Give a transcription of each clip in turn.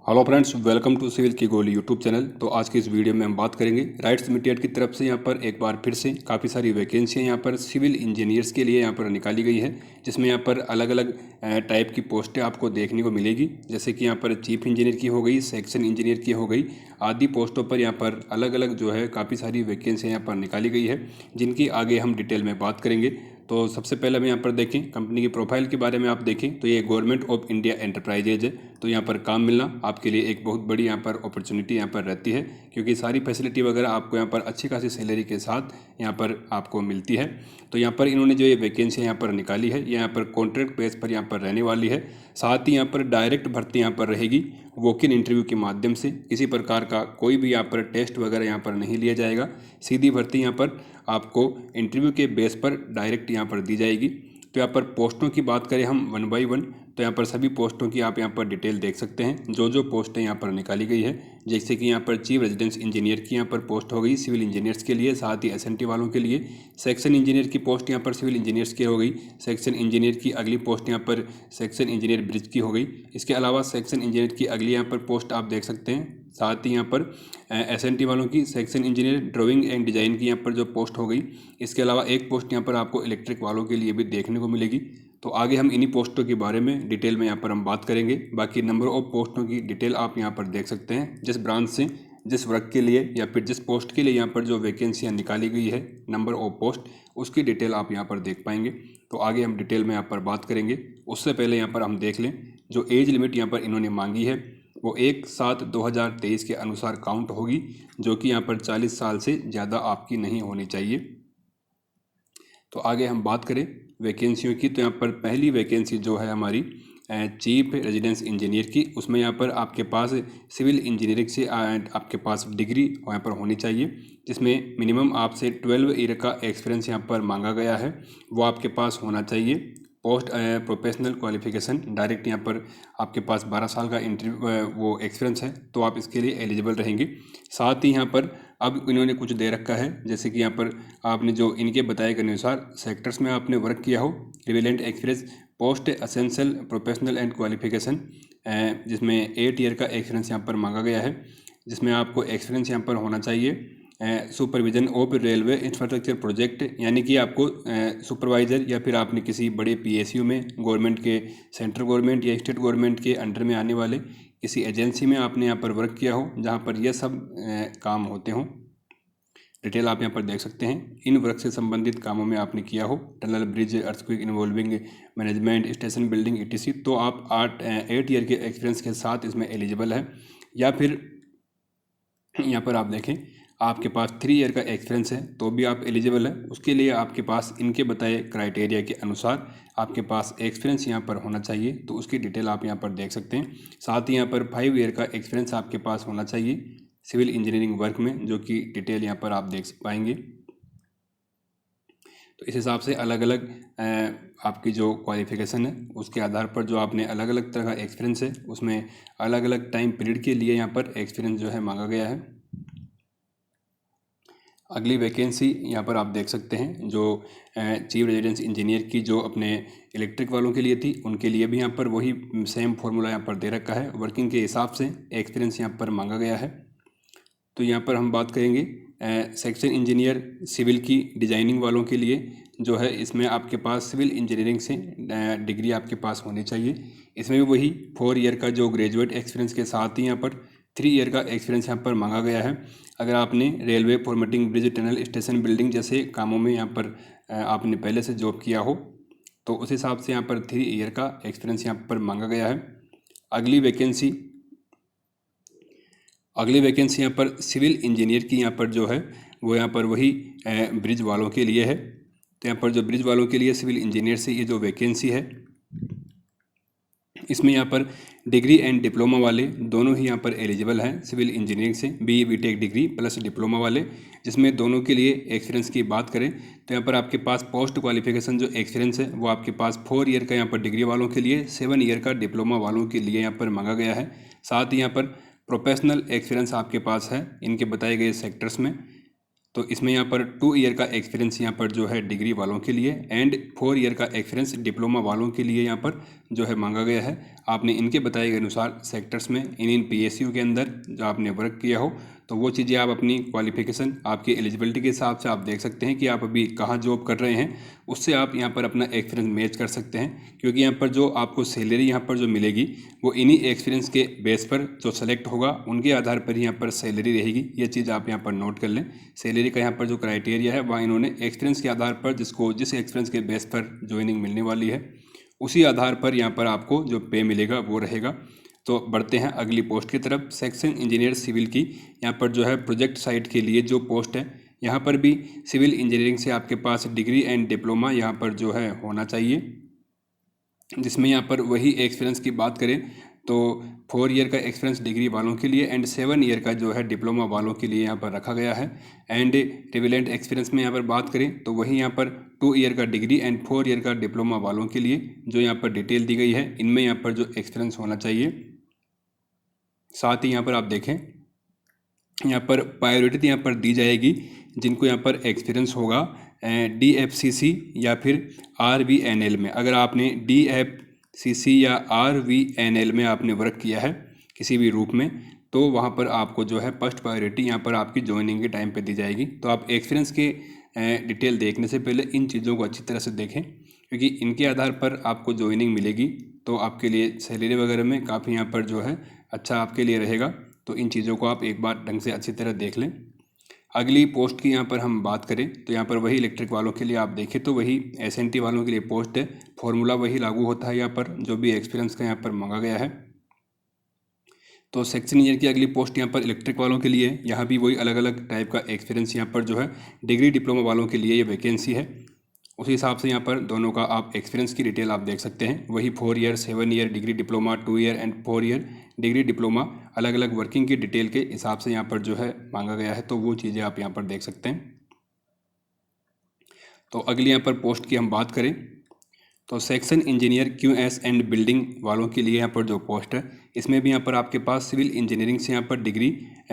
Hello friends, welcome to civil की गोली YouTube channel. तो आज की इस वीडियो में हम बात करेंगे राइट्स लिमिटेड की तरफ से यहाँ पर एक बार फिर से काफ़ी सारी वैकेंसियाँ यहाँ पर सिविल इंजीनियर्स के लिए यहाँ पर निकाली गई है, जिसमें यहाँ पर अलग अलग टाइप की पोस्टें आपको देखने को मिलेगी। जैसे कि यहाँ पर चीफ इंजीनियर की हो गई, सेक्शन इंजीनियर की हो गई, आदि पोस्टों पर यहाँ पर अलग अलग जो है काफ़ी सारी वैकेंसियाँ यहाँ पर निकाली गई है, जिनकी आगे हम डिटेल में बात करेंगे। तो सबसे पहले हम यहाँ पर देखें कंपनी की प्रोफाइल के बारे में। आप देखें तो ये गवर्नमेंट ऑफ इंडिया एंटरप्राइजेज है, तो यहाँ पर काम मिलना आपके लिए एक बहुत बड़ी यहाँ पर अपॉर्चुनिटी यहाँ पर रहती है, क्योंकि सारी फैसिलिटी वगैरह आपको यहाँ पर अच्छी खासी सैलरी के साथ यहाँ पर आपको मिलती है। तो यहाँ पर इन्होंने जो ये वैकेंसी यहाँ पर निकाली है, ये यहाँ पर कॉन्ट्रैक्ट बेस पर यहाँ पर रहने वाली है। साथ ही यहाँ पर डायरेक्ट भर्ती यहाँ पर रहेगी, वॉक इन इंटरव्यू के माध्यम से। किसी प्रकार का कोई भी यहाँ पर टेस्ट वगैरह यहाँ पर नहीं लिया जाएगा, सीधी भर्ती यहाँ पर आपको इंटरव्यू के बेस पर डायरेक्ट यहाँ पर दी जाएगी। तो यहाँ पर पोस्टों की बात करें हम वन बाई वन, तो यहाँ पर सभी पोस्टों की आप यहाँ पर डिटेल देख सकते हैं, जो जो पोस्टें यहाँ पर निकाली गई है। जैसे कि यहाँ पर चीफ रेजिडेंस इंजीनियर की यहाँ पर पोस्ट हो गई सिविल इंजीनियर्स के लिए, साथ ही एसएनटी वालों के लिए। सेक्शन इंजीनियर की पोस्ट यहाँ पर सिविल इंजीनियर्स की हो गई। सेक्शन इंजीनियर की अगली पोस्ट यहाँ पर सेक्शन इंजीनियर ब्रिज की हो गई। इसके अलावा सेक्शन इंजीनियर की अगली यहाँ पर पोस्ट आप देख सकते हैं। साथ ही यहाँ पर एसएनटी वालों की section engineer drawing and design की यहाँ पर जो पोस्ट हो गई। इसके अलावा एक पोस्ट यहाँ पर आपको इलेक्ट्रिक वालों के लिए भी देखने को मिलेगी। तो आगे हम इन्हीं पोस्टों के बारे में डिटेल में यहाँ पर हम बात करेंगे। बाकी नंबर ऑफ पोस्टों की डिटेल आप यहाँ पर देख सकते हैं, जिस ब्रांच से जिस वर्ग के लिए या फिर जिस पोस्ट के लिए यहाँ पर जो वैकेंसियाँ निकाली गई है, नंबर ऑफ पोस्ट, उसकी डिटेल आप यहाँ पर देख पाएंगे। तो आगे हम डिटेल में यहाँ पर बात करेंगे। उससे पहले यहाँ पर हम देख लें जो एज लिमिट यहाँ पर इन्होंने मांगी है, वो 1/7/2023 के अनुसार काउंट होगी, जो कि यहाँ पर 40 साल से ज़्यादा आपकी नहीं होनी चाहिए। तो आगे हम बात करें वैकेंसियों की, तो यहाँ पर पहली वैकेंसी जो है हमारी चीफ रेजिडेंस इंजीनियर की, उसमें यहाँ पर आपके पास सिविल इंजीनियरिंग से आपके पास डिग्री यहाँ पर होनी चाहिए, जिसमें मिनिमम आपसे 12 ईयर का एक्सपीरियंस यहाँ पर मांगा गया है, वो आपके पास होना चाहिए। पोस्ट प्रोफेशनल क्वालिफिकेशन डायरेक्ट यहाँ पर आपके पास 12 साल का इंटरव्यू वो एक्सपीरियंस है, तो आप इसके लिए एलिजिबल रहेंगे। साथ ही यहाँ पर अब इन्होंने कुछ दे रखा है, जैसे कि यहाँ पर आपने जो इनके बताए के अनुसार सेक्टर्स में आपने वर्क किया हो, relevant experience, post essential professional and qualification, जिसमें 8 ईयर का एक्सपीरियंस यहाँ पर मांगा गया है, जिसमें आपको एक्सपीरियंस यहाँ पर होना चाहिए। Supervision of railway infrastructure project, यानी कि आपको सुपरवाइज़र या फिर आपने किसी बड़े पीएसयू में गवर्नमेंट के, सेंट्रल गवर्नमेंट या स्टेट गवर्नमेंट के अंडर में आने वाले किसी एजेंसी में आपने यहाँ पर वर्क किया हो, जहाँ पर यह सब काम होते हों। डिटेल आप यहाँ पर देख सकते हैं। इन वर्क से संबंधित कामों में आपने किया हो, tunnel, bridge, earthquake involving management, station building etc, तो आप 8 ईयर के एक्सपीरियंस के साथ इसमें एलिजिबल है। या फिर यहाँ पर आप देखें आपके पास 3 ईयर का एक्सपीरियंस है तो भी आप एलिजिबल है। उसके लिए आपके पास इनके बताए क्राइटेरिया के अनुसार आपके पास एक्सपीरियंस यहाँ पर होना चाहिए, तो उसकी डिटेल आप यहाँ पर देख सकते हैं। साथ ही यहाँ पर 5 ईयर का एक्सपीरियंस आपके पास होना चाहिए सिविल इंजीनियरिंग वर्क में, जो कि डिटेल यहाँ पर आप देख पाएंगे। तो इस हिसाब से अलग अलग आपकी जो क्वालिफिकेशन है उसके आधार पर जो आपने अलग अलग तरह का एक्सपीरियंस है, उसमें अलग अलग टाइम पीरियड के लिए यहाँ पर एक्सपीरियंस जो है मांगा गया है। अगली वैकेंसी यहाँ पर आप देख सकते हैं, जो चीफ रेजिडेंस इंजीनियर की जो अपने इलेक्ट्रिक वालों के लिए थी, उनके लिए भी यहाँ पर वही सेम फार्मूला यहाँ पर दे रखा है। वर्किंग के हिसाब से एक्सपीरियंस यहाँ पर मांगा गया है। तो यहाँ पर हम बात करेंगे सेक्शन इंजीनियर सिविल की डिज़ाइनिंग वालों के लिए, जो है इसमें आपके पास सिविल इंजीनियरिंग से डिग्री आपके पास होनी चाहिए। इसमें भी वही 4 ईयर का जो ग्रेजुएट एक्सपीरियंस के साथ ही यहाँ पर 3 ईयर का एक्सपीरियंस यहाँ पर मांगा गया है। अगर आपने railway, formatting, bridge, tunnel, station building जैसे कामों में यहाँ पर आपने पहले से जॉब किया हो, तो उस हिसाब से यहाँ पर 3 ईयर का एक्सपीरियंस यहाँ पर मांगा गया है। अगली वैकेंसी यहाँ पर सिविल इंजीनियर की यहाँ पर जो है वो यहाँ पर वही ब्रिज वालों के लिए है। तो यहाँ पर जो ब्रिज वालों के लिए सिविल इंजीनियर से ये जो वैकेंसी है, इसमें यहाँ पर डिग्री एंड डिप्लोमा वाले दोनों ही यहाँ पर एलिजिबल हैं सिविल इंजीनियरिंग से, BE BTech degree plus diploma वाले, जिसमें दोनों के लिए एक्सपीरियंस की बात करें तो यहाँ पर आपके पास पोस्ट क्वालिफिकेशन जो एक्सपीरियंस है वो आपके पास 4 ईयर का यहाँ पर डिग्री वालों के लिए, 7 ईयर का डिप्लोमा वालों के लिए यहाँ पर मांगा गया है। साथ ही यहाँ पर प्रोफेशनल एक्सपीरियंस आपके पास है इनके बताए गए सेक्टर्स में, तो इसमें यहाँ पर 2 ईयर का एक्सपीरियंस यहाँ पर जो है डिग्री वालों के लिए एंड 4 ईयर का एक्सपीरियंस डिप्लोमा वालों के लिए यहाँ पर जो है मांगा गया है। आपने इनके बताए गए अनुसार सेक्टर्स में इन PSU के अंदर जो आपने वर्क किया हो, तो वो चीज़ें आप अपनी क्वालिफिकेशन, आपकी एलिजिबिलिटी के हिसाब से आप देख सकते हैं कि आप अभी कहाँ जॉब कर रहे हैं, उससे आप यहाँ पर अपना एक्सपीरियंस मैच कर सकते हैं। क्योंकि यहाँ पर जो आपको सैलरी यहाँ पर जो मिलेगी वो इन्हीं एक्सपीरियंस के बेस पर जो सेलेक्ट होगा उनके आधार पर ही यहाँ पर सैलरी रहेगी। ये चीज़ आप यहाँ पर नोट कर लें। सैलरी का यहाँ पर जो क्राइटेरिया है वह इन्होंने एक्सपीरियंस के आधार पर जिस एक्सपीरियंस के बेस पर ज्वाइनिंग मिलने वाली है उसी आधार पर यहाँ पर आपको जो पे मिलेगा वो रहेगा। तो बढ़ते हैं अगली पोस्ट की तरफ। सेक्शन इंजीनियर सिविल की यहाँ पर जो है प्रोजेक्ट साइट के लिए जो पोस्ट है, यहाँ पर भी सिविल इंजीनियरिंग से आपके पास डिग्री एंड डिप्लोमा यहाँ पर जो है होना चाहिए, जिसमें यहाँ पर वही एक्सपीरियंस की बात करें तो 4 ईयर का एक्सपीरियंस डिग्री वालों के लिए एंड 7 ईयर का जो है डिप्लोमा वालों के लिए यहाँ पर रखा गया है। एंड रिलेवेंट एक्सपीरियंस में यहाँ पर बात करें तो वही यहाँ पर 2 ईयर का डिग्री एंड 4 ईयर का डिप्लोमा वालों के लिए जो यहाँ पर डिटेल दी गई है, इनमें यहाँ पर जो एक्सपीरियंस होना चाहिए। साथ ही यहाँ पर आप देखें, यहाँ पर प्रायोरिटी यहाँ पर दी जाएगी जिनको यहाँ पर एक्सपीरियंस होगा DFCC या फिर RVNL में। अगर आपने DFCC या RVNL में आपने वर्क किया है किसी भी रूप में, तो वहाँ पर आपको जो है फर्स्ट प्रायोरिटी यहाँ पर आपकी ज्वाइनिंग के टाइम पे दी जाएगी। तो आप एक्सपीरियंस के डिटेल देखने से पहले इन चीज़ों को अच्छी तरह से देखें, क्योंकि इनके आधार पर आपको ज्वाइनिंग मिलेगी तो आपके लिए सैलरी वगैरह में काफ़ी यहाँ पर जो है अच्छा आपके लिए रहेगा। तो इन चीज़ों को आप एक बार ढंग से अच्छी तरह देख लें। अगली पोस्ट की यहाँ पर हम बात करें तो यहाँ पर वही इलेक्ट्रिक वालों के लिए आप देखें तो वही SNT वालों के लिए पोस्ट है। फॉर्मूला वही लागू होता है यहाँ पर, जो भी एक्सपीरियंस का यहाँ पर मांगा गया है। तो सेक्शन ईयर की अगली पोस्ट यहाँ पर इलेक्ट्रिक वालों के लिए, यहाँ भी वही अलग अलग टाइप का एक्सपीरियंस यहाँ पर जो है डिग्री डिप्लोमा वालों के लिए ये वैकेंसी है। उसी हिसाब से यहाँ पर दोनों का आप एक्सपीरियंस की डिटेल आप देख सकते हैं। वही 4 year 7 year degree diploma, 2 year and 4 year degree diploma, अलग अलग वर्किंग की डिटेल के हिसाब से यहाँ पर जो है मांगा गया है। तो वो चीज़ें आप यहाँ पर देख सकते हैं। तो अगली यहाँ पर पोस्ट की हम बात करें तो section engineer QS and building वालों के लिए यहाँ पर जो पोस्ट है, इसमें भी यहाँ पर आपके पास सिविल इंजीनियरिंग से यहाँ पर डिग्री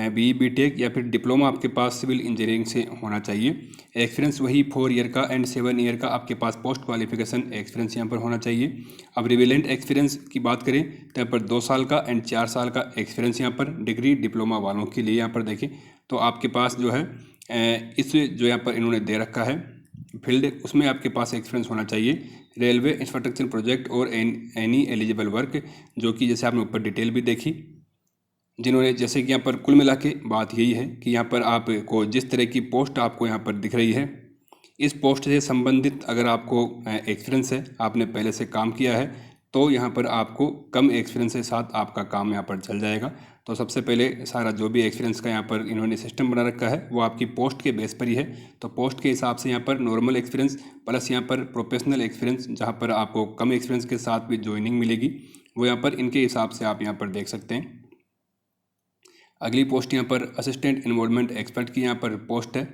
BE BTech या फिर डिप्लोमा आपके पास सिविल इंजीनियरिंग से होना चाहिए। एक्सपीरियंस वही 4 ईयर का एंड 7 ईयर का आपके पास पोस्ट क्वालिफिकेशन एक्सपीरियंस यहाँ पर होना चाहिए। अब रिवेलेंट एक्सपीरियंस की बात करें तो यहाँ पर 2 साल का एंड 4 साल का एक्सपीरियंस यहाँ पर डिग्री डिप्लोमा वालों के लिए यहाँ पर देखें तो आपके पास जो है इस जो यहाँ पर इन्होंने दे रखा है फील्ड, उसमें आपके पास एक्सपीरियंस होना चाहिए। रेलवे इंफ्रास्ट्रक्चर प्रोजेक्ट और एनी एलिजिबल वर्क, जो कि जैसे आपने ऊपर डिटेल भी देखी, जिन्होंने जैसे कि यहाँ पर कुल मिला के बात यही है कि यहाँ पर आपको जिस तरह की पोस्ट आपको यहाँ पर दिख रही है, इस पोस्ट से संबंधित अगर आपको एक्सपीरियंस है, आपने पहले से काम किया है, तो यहाँ पर आपको कम एक्सपीरियंस के साथ आपका काम यहाँ पर चल जाएगा। तो सबसे पहले सारा जो भी एक्सपीरियंस का यहाँ पर इन्होंने सिस्टम बना रखा है वो आपकी पोस्ट के बेस पर ही है। तो पोस्ट के हिसाब से यहाँ पर नॉर्मल एक्सपीरियंस प्लस यहाँ पर प्रोफेशनल एक्सपीरियंस, जहाँ पर आपको कम एक्सपीरियंस के साथ भी ज्वाइनिंग मिलेगी, वो यहाँ पर इनके हिसाब से आप यहाँ पर देख सकते हैं। अगली पोस्ट यहाँ पर असिस्टेंट इन्वॉल्वमेंट एक्सपर्ट की यहाँ पर पोस्ट है,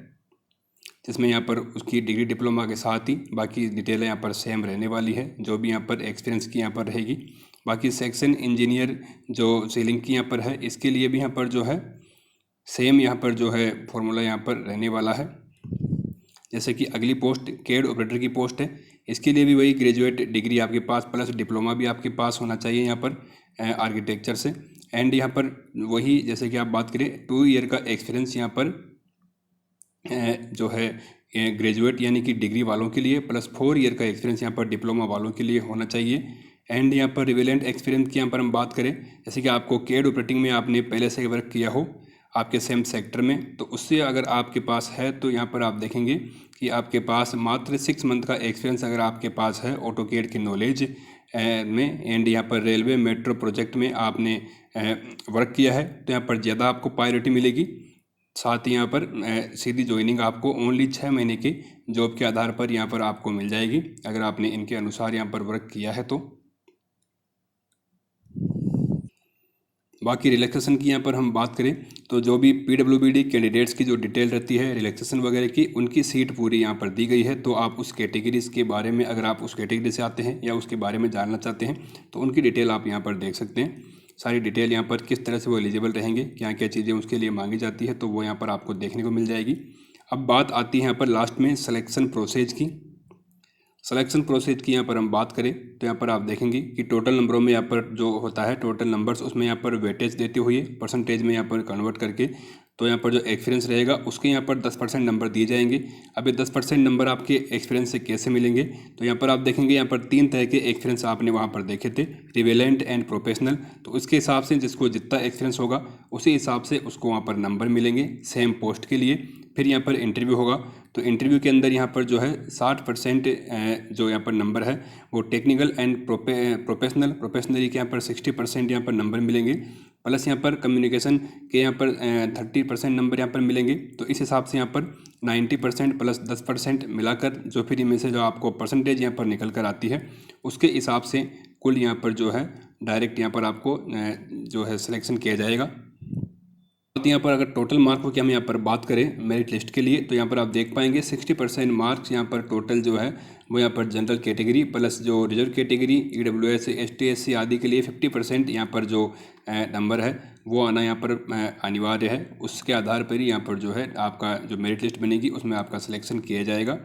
जिसमें यहाँ पर उसकी डिग्री डिप्लोमा के साथ ही बाकी डिटेलें यहाँ पर सेम रहने वाली है, जो भी यहाँ पर एक्सपीरियंस की यहाँ पर रहेगी। बाकी सेक्शन इंजीनियर जो सीलिंग की यहाँ पर है, इसके लिए भी यहाँ पर जो है सेम यहाँ पर जो है फॉर्मूला यहाँ पर रहने वाला है। जैसे कि अगली पोस्ट CAD ऑपरेटर की पोस्ट है, इसके लिए भी वही ग्रेजुएट डिग्री आपके पास प्लस डिप्लोमा भी आपके पास होना चाहिए यहाँ पर आर्किटेक्चर से। एंड यहाँ पर वही जैसे कि आप बात करें 2 ईयर का एक्सपीरियंस यहाँ पर जो है ग्रेजुएट यानी कि डिग्री वालों के लिए प्लस 4 ईयर का एक्सपीरियंस यहाँ पर डिप्लोमा वालों के लिए होना चाहिए। एंड यहाँ पर रिवेलेंट एक्सपीरियंस की यहाँ पर हम बात करें, जैसे कि आपको CAD ऑपरेटिंग में आपने पहले से वर्क किया हो आपके सेम सेक्टर में, तो उससे अगर आपके पास है तो यहाँ पर आप देखेंगे कि आपके पास मात्र 6 मंथ का एक्सपीरियंस अगर आपके पास है AutoCAD की नॉलेज में, एंड यहाँ पर रेलवे मेट्रो प्रोजेक्ट में आपने वर्क किया है, तो यहाँ पर ज़्यादा आपको प्रायोरिटी मिलेगी। साथ ही यहाँ पर सीधी ज्वाइनिंग आपको ओनली 6 महीने की जॉब के आधार पर यहाँ पर आपको मिल जाएगी, अगर आपने इनके अनुसार यहाँ पर वर्क किया है तो। बाकी रिलैक्सेशन की यहाँ पर हम बात करें तो जो भी PWBD कैंडिडेट्स की जो डिटेल रहती है रिलैक्सेशन वगैरह की, उनकी सीट पूरी यहाँ पर दी गई है। तो आप उस कैटेगरीज के बारे में, अगर आप उस कैटेगरी से आते हैं या उसके बारे में जानना चाहते हैं, तो उनकी डिटेल आप यहाँ पर देख सकते हैं। सारी डिटेल यहाँ पर किस तरह से वो एलिजिबल रहेंगे, क्या क्या चीज़ें उसके लिए मांगी जाती है, तो वो यहाँ पर आपको देखने को मिल जाएगी। अब बात आती है यहाँ पर लास्ट में सिलेक्शन प्रोसेस की। सिलेक्शन प्रोसेस की यहाँ पर हम बात करें तो यहाँ पर आप देखेंगे कि टोटल नंबरों में यहाँ पर जो होता है टोटल नंबर्स, उसमें यहाँ पर वेटेज देते हुए परसेंटेज में यहाँ पर कन्वर्ट करके तो यहाँ पर जो एक्सपीरियंस रहेगा उसके यहाँ पर 10% नंबर दिए जाएंगे। अब ये 10% नंबर आपके एक्सपीरियंस से कैसे मिलेंगे, तो यहाँ पर आप देखेंगे यहाँ पर 3 तरह के एक्सपीरियंस आपने वहाँ पर देखे थे, रिवेलेंट एंड प्रोफेशनल। तो उसके हिसाब से जिसको जितना एक्सपीरियंस होगा उसी हिसाब से उसको वहाँ पर नंबर मिलेंगे सेम पोस्ट के लिए। फिर यहाँ पर इंटरव्यू होगा, तो इंटरव्यू के अंदर यहाँ पर जो है 60% जो यहाँ पर नंबर है वो टेक्निकल एंड प्रोफेशनली के यहाँ पर 60% यहाँ पर नंबर मिलेंगे, प्लस यहाँ पर कम्युनिकेशन के यहाँ पर 30% नंबर यहाँ पर मिलेंगे। तो इस हिसाब से यहाँ पर 90% प्लस 10% मिलाकर जो फिर इनमें से जो आपको परसेंटेज यहाँ पर निकल कर आती है उसके हिसाब से कुल यहाँ पर जो है डायरेक्ट यहाँ पर आपको जो है सिलेक्शन किया जाएगा। यहाँ पर अगर टोटल मार्कों की हम यहाँ पर बात करें मेरिट लिस्ट के लिए, तो यहाँ पर आप देख पाएंगे 60% मार्क्स यहाँ पर टोटल जो है वो यहाँ पर जनरल कैटेगरी प्लस जो reserve category EWS ST SC आदि के लिए 50% यहाँ पर जो नंबर है वो आना यहाँ पर अनिवार्य है। उसके आधार पर ही यहाँ पर जो है आपका जो मेरिट लिस्ट बनेगी उसमें आपका सिलेक्शन किया जाएगा।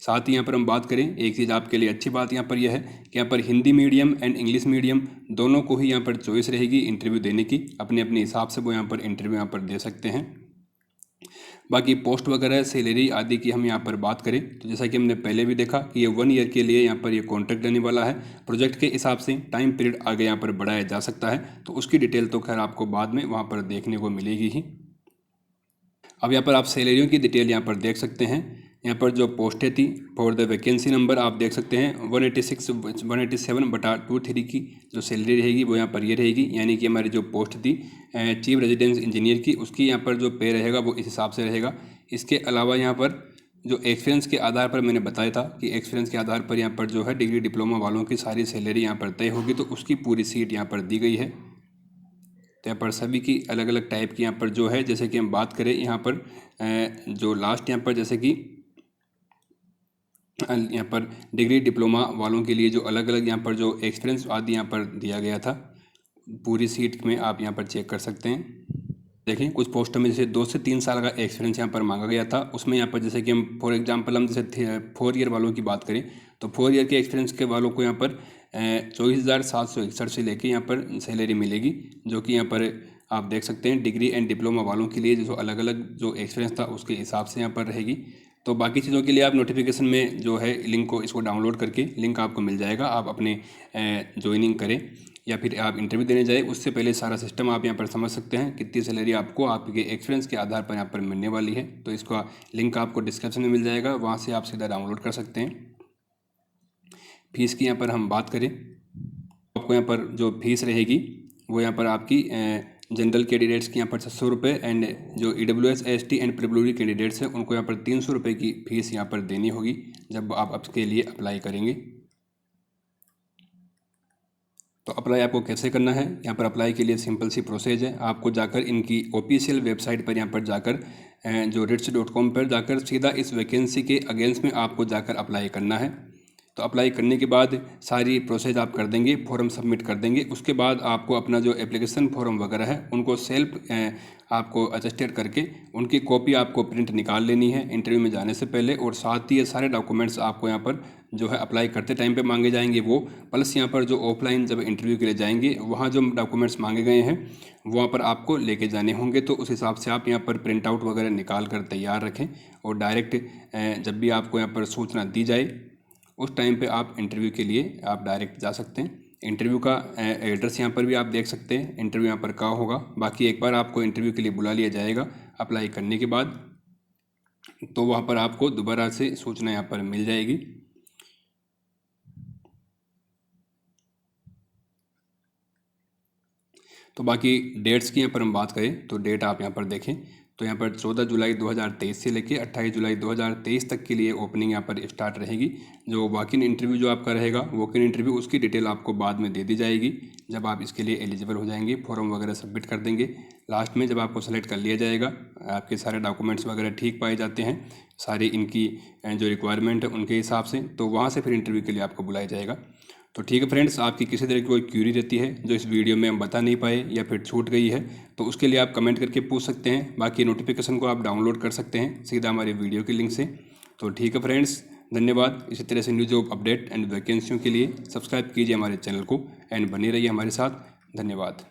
साथ ही यहाँ पर हम बात करें एक चीज़ आपके लिए अच्छी बात यहाँ पर यह है कि यहाँ पर Hindi medium and English medium दोनों को ही यहाँ पर चॉइस रहेगी इंटरव्यू देने की, अपने अपने हिसाब से वो यहाँ पर इंटरव्यू यहाँ पर दे सकते हैं। बाकी पोस्ट वगैरह सैलरी आदि की हम यहाँ पर बात करें तो जैसा कि हमने पहले भी देखा कि ये 1 ईयर के लिए यहाँ पर ये कॉन्ट्रैक्ट रहने वाला है। प्रोजेक्ट के हिसाब से टाइम पीरियड आगे यहाँ पर बढ़ाया जा सकता है, तो उसकी डिटेल तो खैर आपको बाद में वहाँ पर देखने को मिलेगी ही। अब यहाँ पर आप सैलरियों की डिटेल यहाँ पर देख सकते हैं। यहाँ पर जो पोस्टें थी फॉर द वैकेंसी नंबर आप देख सकते हैं 187/23 की जो सैलरी रहेगी वो यहाँ पर ये रहेगी, यानी कि हमारी जो पोस्ट थी चीफ रेजिडेंस इंजीनियर की उसकी यहाँ पर जो पे रहेगा वो इस हिसाब से रहेगा। इसके अलावा यहाँ पर जो एक्सपीरियंस के आधार पर मैंने बताया था कि एक्सपीरियंस के आधार पर यहाँ पर जो है डिग्री डिप्लोमा वालों की सारी सैलरी यहाँ पर तय होगी, तो उसकी पूरी सीट यहाँ पर दी गई है। तो यहाँ पर सभी की अलग अलग टाइप की यहाँ पर जो है, जैसे कि हम बात करें यहाँ पर जो लास्ट यहाँ पर जैसे कि यहाँ पर डिग्री डिप्लोमा वालों के लिए जो अलग अलग यहाँ पर जो एक्सपीरियंस आदि यहाँ पर दिया गया था पूरी सीट में आप यहाँ पर चेक कर सकते हैं। देखें कुछ पोस्टों में जैसे 2 से 3 साल का एक्सपीरियंस यहाँ पर मांगा गया था, उसमें यहाँ पर जैसे कि हम फॉर एग्जांपल हम जैसे 4 ईयर वालों की बात करें तो 4 ईयर के एक्सपीरियंस के वालों को यहाँ पर 24,761 से लेके यहाँ पर सैलरी मिलेगी, जो कि यहाँ पर आप देख सकते हैं डिग्री एंड डिप्लोमा वालों के लिए जो अलग अलग जो एक्सपीरियंस था उसके हिसाब से यहाँ पर रहेगी। तो बाकी चीज़ों के लिए आप नोटिफिकेशन में जो है लिंक को इसको डाउनलोड करके लिंक आपको मिल जाएगा, आप अपने ज्वाइनिंग करें या फिर आप इंटरव्यू देने जाए उससे पहले सारा सिस्टम आप यहाँ पर समझ सकते हैं कितनी सैलरी आपको आपके एक्सपीरियंस के आधार पर यहाँ पर मिलने वाली है। तो इसका लिंक आपको डिस्क्रिप्शन में मिल जाएगा, वहाँ से आप सीधा डाउनलोड कर सकते हैं। फीस की यहाँ पर हम बात करें आपको यहाँ पर जो फीस रहेगी वो यहाँ पर आपकी जनरल कैंडिडेट्स की यहाँ पर 600 रुपये एंड जो EWS ST and preparatory candidates हैं उनको यहाँ पर 300 रुपये की फ़ीस यहाँ पर देनी होगी जब आप इसके लिए अप्लाई करेंगे। तो अप्लाई आपको कैसे करना है, यहाँ पर अप्लाई के लिए सिंपल सी प्रोसेस है। आपको जाकर इनकी ऑफिशियल वेबसाइट पर यहाँ पर जाकर जो RITS.com पर जाकर सीधा इस वैकेंसी के अगेंस्ट में आपको जाकर अप्लाई करना है। तो अप्लाई करने के बाद सारी प्रोसेस आप कर देंगे, फॉर्म सबमिट कर देंगे। उसके बाद आपको अपना जो एप्लीकेशन फॉर्म वगैरह है उनको सेल्फ आपको अटेस्टेड करके उनकी कॉपी आपको प्रिंट निकाल लेनी है इंटरव्यू में जाने से पहले, और साथ ही ये सारे डॉक्यूमेंट्स आपको यहाँ पर जो है अप्लाई करते टाइम पे मांगे जाएंगे वो, प्लस यहाँ पर जो ऑफलाइन जब इंटरव्यू के लिए जाएंगे वहाँ जो डॉक्यूमेंट्स मांगे गए हैं वहाँ पर आपको लेके जाने होंगे। तो उस हिसाब से आप यहाँ पर प्रिंट आउट वगैरह निकाल कर तैयार रखें, और डायरेक्ट जब भी आपको यहाँ पर सूचना दी जाए उस टाइम पे आप इंटरव्यू के लिए आप डायरेक्ट जा सकते हैं। इंटरव्यू का एड्रेस यहाँ पर भी आप देख सकते हैं, इंटरव्यू यहाँ पर कहाँ होगा। बाकी एक बार आपको इंटरव्यू के लिए बुला लिया जाएगा अप्लाई करने के बाद, तो वहाँ पर आपको दोबारा से सूचना यहाँ पर मिल जाएगी। तो बाकी डेट्स की यहाँ पर हम बात करें तो डेट आप यहाँ पर देखें तो यहाँ पर 14 जुलाई 2023 से लेकर 28 जुलाई 2023 तक के लिए ओपनिंग यहाँ पर स्टार्ट रहेगी। जो वॉक इन इंटरव्यू जो आपका रहेगा वॉक इन इंटरव्यू उसकी डिटेल आपको बाद में दे दी जाएगी जब आप इसके लिए एलिजिबल हो जाएंगे, फॉर्म वगैरह सबमिट कर देंगे। लास्ट में जब आपको सेलेक्ट कर लिया जाएगा, आपके सारे डॉक्यूमेंट्स वगैरह ठीक पाए जाते हैं, सारी इनकी जो रिक्वायरमेंट है उनके हिसाब से, तो वहाँ से फिर इंटरव्यू के लिए आपको बुलाया जाएगा। तो ठीक है फ्रेंड्स, आपकी किसी तरह की कोई क्यूरी रहती है जो इस वीडियो में हम बता नहीं पाए या फिर छूट गई है तो उसके लिए आप कमेंट करके पूछ सकते हैं। बाकी नोटिफिकेशन को आप डाउनलोड कर सकते हैं सीधा हमारे वीडियो के लिंक से। तो ठीक है फ्रेंड्स, धन्यवाद। इसी तरह से न्यू जॉब अपडेट एंड वैकेंसियों के लिए सब्सक्राइब कीजिए हमारे चैनल को एंड बने रहिए हमारे साथ। धन्यवाद।